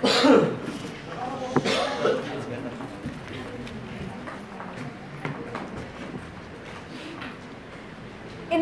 In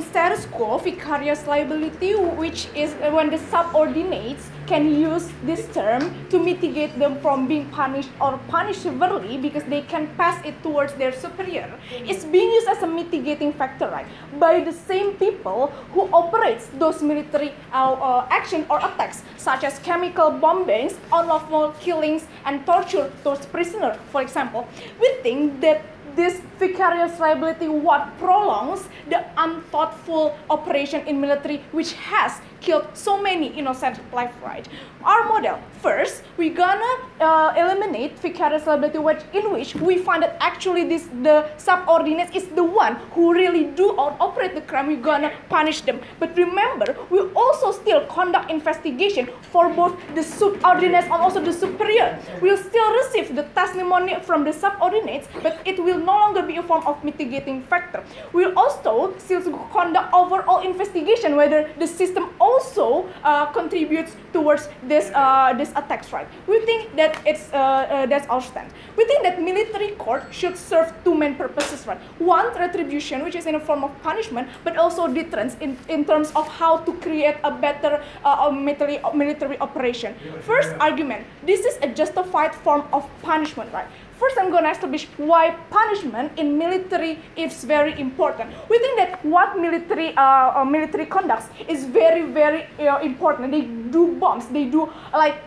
status quo, vicarious liability, which is when the subordinates can use this term to mitigate them from being punished or punished severely because they can pass it towards their superior, is being used as a mitigating factor, right? By the same people who operates those military action or attacks, such as chemical bombings, unlawful killings, and torture towards prisoners, for example. We think that this vicarious liability what prolongs the unthoughtful operation in military which has killed so many innocent lives, right? Our model, first, we're gonna eliminate vicarious liability in which we find that actually the subordinates is the one who really do or operate the crime, we're gonna punish them. But remember, we also still conduct investigation for both the subordinates and also the superior. We'll still receive the testimony from the subordinates, but it will no longer be a form of mitigating factor. We'll also still conduct overall investigation whether the system also contributes towards this attacks, right? We think that that's our stand. We think that military court should serve two main purposes, right? One, retribution, which is in a form of punishment, but also deterrence in terms of how to create a better military operation. First argument, this is a justified form of punishment, right? First, I'm going to establish why punishment in military is very important. We think that what military conducts is very, very important. They do bombs. They do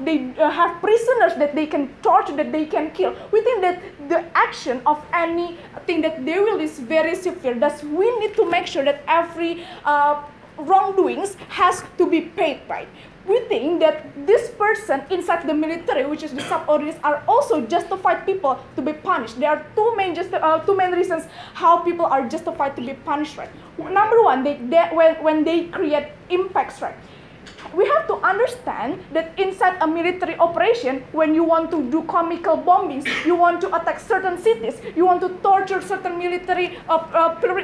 they have prisoners that they can torture, that they can kill. We think that the action of anything that they will is very severe. Thus, we need to make sure that every wrongdoings has to be paid, right? We think that this person inside the military, which is the subordinates, are also justified people to be punished. There are two main reasons how people are justified to be punished, right? Number one, when they create impacts, right? We have to understand that inside a military operation, when you want to do chemical bombings, you want to attack certain cities, you want to torture certain military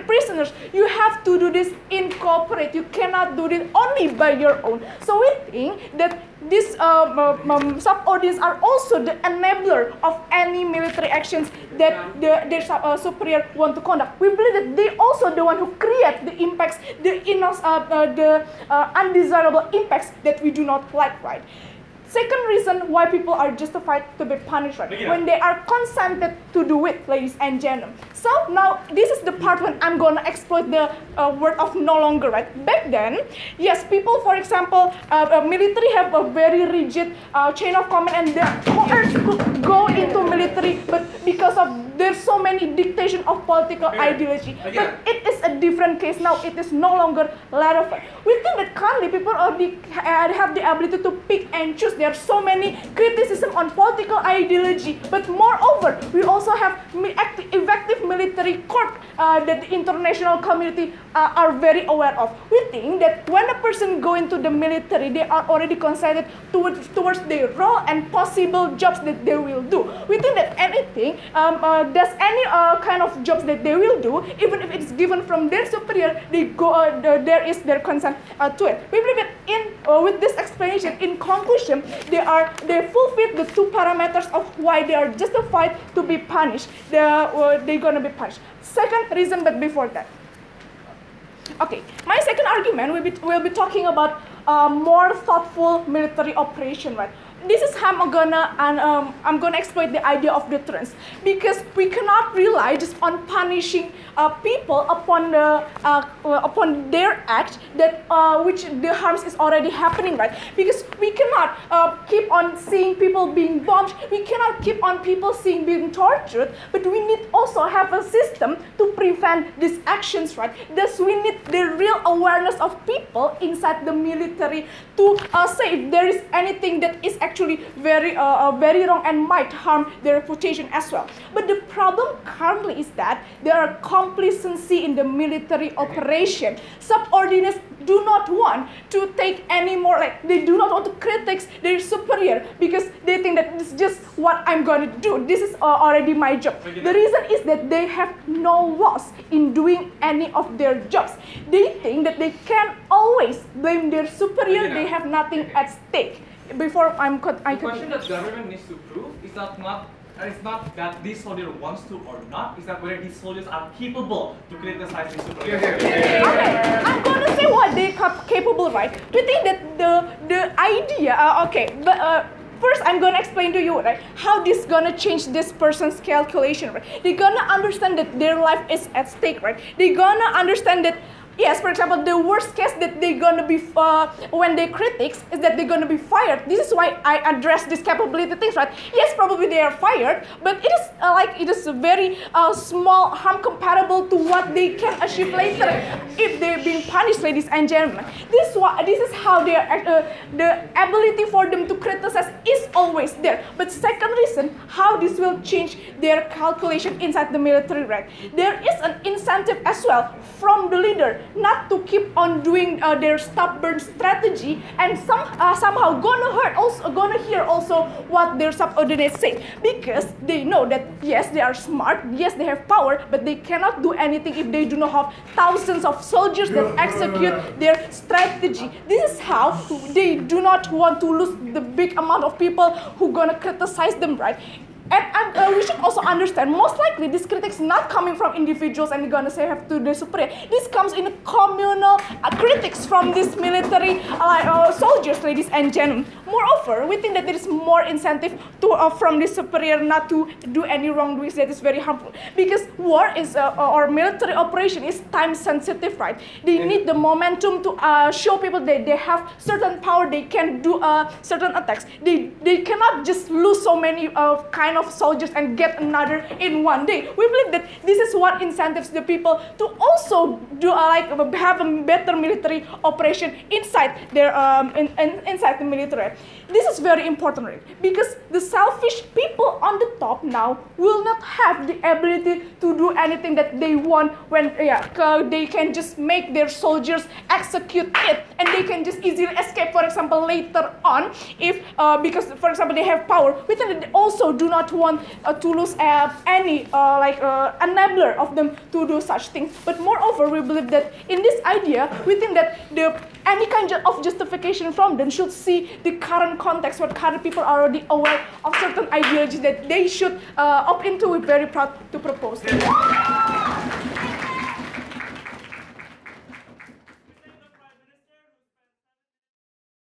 prisoners, you have to do this in cooperate. You cannot do this only by your own. So we think that these subordinates are also the enabler of any military actions that their superior want to conduct. We believe that they also the one who create the impacts, the undesirable impacts that we do not like, right? Second reason why people are justified to be punished, right? When they are consented to do it, ladies and gentlemen. So now this is the part when I'm gonna exploit the word of no longer, right? Back then, yes, people, for example, military have a very rigid chain of command and they're coerced to go into military, but because of there's so many dictation of political ideology. But it is a different case now. It is no longer relevant. We think that currently people already have the ability to pick and choose. There are so many criticism on political ideology, but moreover, we also have effective military court that the international community are very aware of. We think that when a person go into the military, they are already considered towards their role and possible jobs that they will do. We think that anything, there's any kind of jobs that they will do, even if it's given from their superior, they go. There is their consent to it. We believe that with this explanation, in conclusion, they fulfill the two parameters of why they are justified to be punished. They're gonna be punished. Second reason, but before that. Okay, my second argument we'll be talking about more thoughtful military operation, right? This is how I'm gonna exploit the idea of deterrence, because we cannot rely just on punishing people upon their act that which the harms is already happening, right? Because we cannot keep on seeing people being bombed, we cannot keep on people seeing being tortured, but we need also have a system to prevent these actions, right? Thus, we need the real awareness of people inside the military to say if there is anything that is actually very wrong and might harm their reputation as well. But the problem currently is that there are complacency in the military operation. Subordinates do not want to take any more, they do not want to criticize their superior because they think that this is just what I'm going to do. This is already my job. The reason is that they have no loss in doing any of their jobs. They think that they can always blame their superior. They have nothing at stake. before I the question that government needs to prove is it's not that this soldier wants to or not, it's that whether these soldiers are capable to criticize the superior. Okay, I'm gonna say what they are capable, right? We think that the idea, first, I'm gonna explain to you, right, how this gonna change this person's calculation, right? They're gonna understand that their life is at stake, right? They're gonna understand that, yes, for example, the worst case that they're gonna be, when they critics, is that they're gonna be fired. This is why I address these capability things, right? Yes, probably they are fired, but it is it is a very small harm comparable to what they can achieve later if they're being punished, ladies and gentlemen. This is how the ability for them to criticize is always there. But second reason, how this will change their calculation inside the military, right? There is an incentive as well from the leader not to keep on doing their stubborn strategy and somehow gonna hear also what their subordinates say, because they know that yes, they are smart, yes, they have power, but they cannot do anything if they do not have thousands of soldiers that execute their strategy. This is how they do not want to lose the big amount of people who gonna criticize them, right? And we should also understand, most likely this critics not coming from individuals and gonna say have to the superior. This comes in a communal critics from these military soldiers, ladies and gentlemen. Moreover, we think that there is more incentive to from the superior not to do any wrongdoings that is very harmful, because war is or military operation is time sensitive, right? They need the momentum to show people that they have certain power, they can do certain attacks. They cannot just lose so many kind of soldiers and get another in one day. We believe that this is what incentives the people to also do have a better military operation inside their inside the military. This is very important, right? Because the selfish people on the top now will not have the ability to do anything that they want when they can just make their soldiers execute it, and they can just easily escape, for example, later on if because for example they have power. We think that they also do not want to lose any enabler of them to do such things. But moreover, we believe that in this idea, we think that any kind of justification from them should see the current context, what current people are already aware of certain ideologies that they should opt into. We're very proud to propose.